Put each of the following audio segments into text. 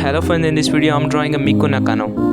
Hello friends, in this video I'm drawing a Miku Nakano.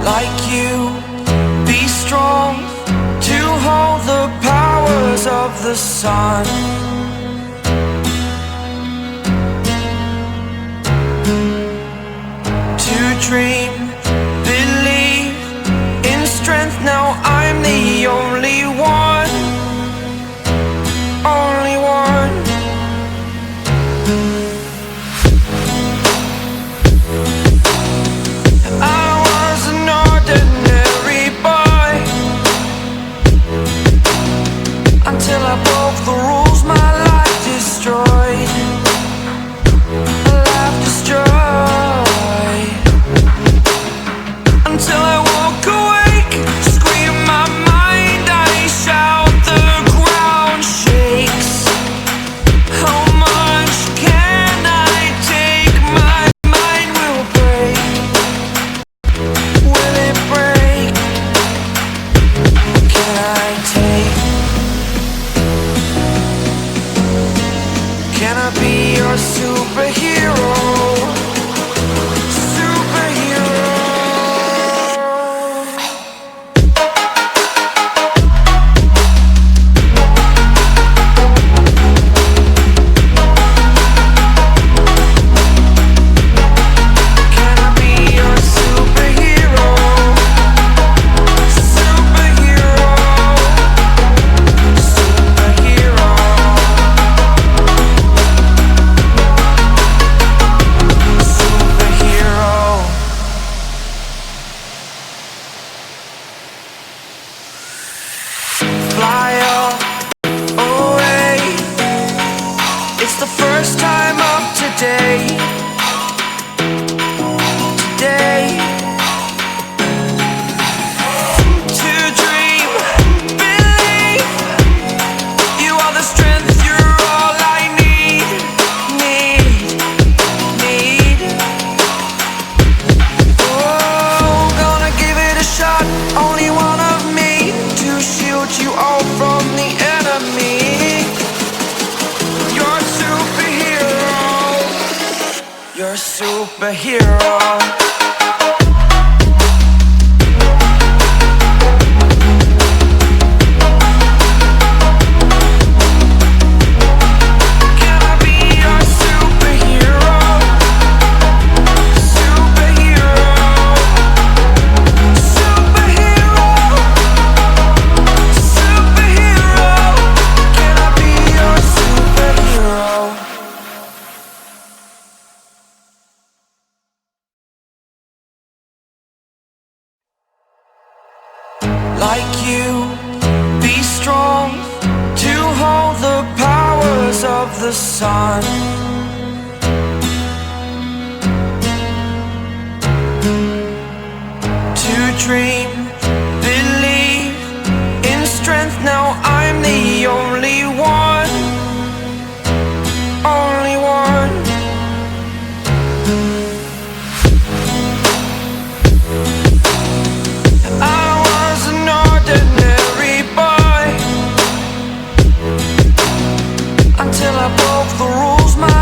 like you, be strong to hold the powers of the sun. To dream, believe in strength. Now I'm the only one, only one. I was an ordinary boy until I broke the rules. My life destroyed, a life destroyed. Until I woke awake, scream my mind, I shout, the ground shakes. How much can I take? My mind will break. Will it break? Can I take? Can I be your superhero? Superhero. Can I be your superhero? Superhero. Superhero. Superhero. Fly up away. It's the first time of today. Today. To dream, believe. You are the strength, you're all I need. Need. Oh, gonna give it a shot. Only one of me to shield you all from the enemy. You're a superhero. You're a superhero. Can I be your superhero? Superhero. Superhero. Superhero. Can I be your superhero? Like you, be strong to hold the powers of the sun. To dream, believe in strength. Now I'm the only one, only one. I was an ordinary boy until I broke the rules. My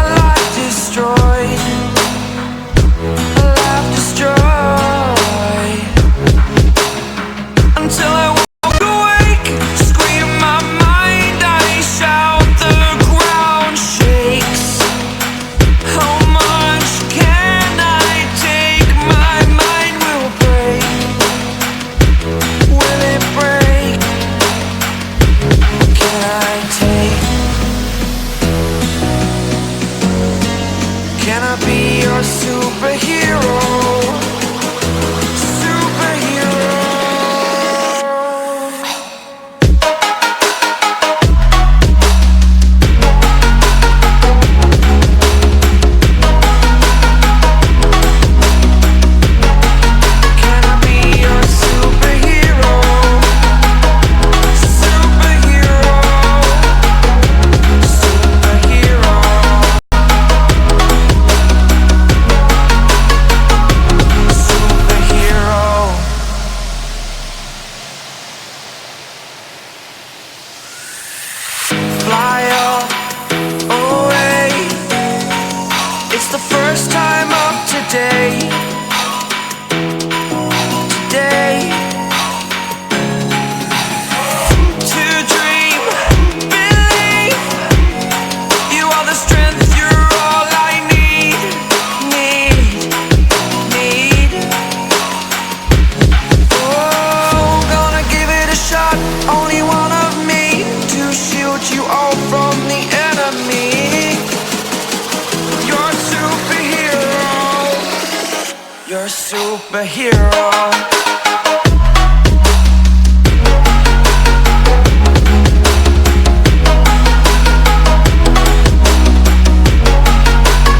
You're a superhero.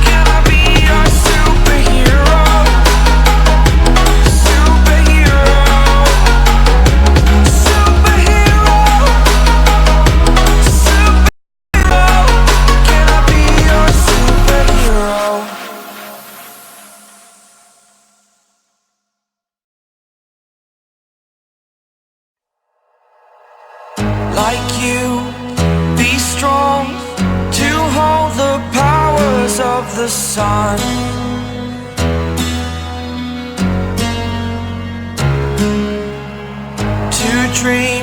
Can I be your superhero? Superhero. Superhero. Superhero. Can I be your superhero? Like you, be strong to hold the powers of the sun. To dream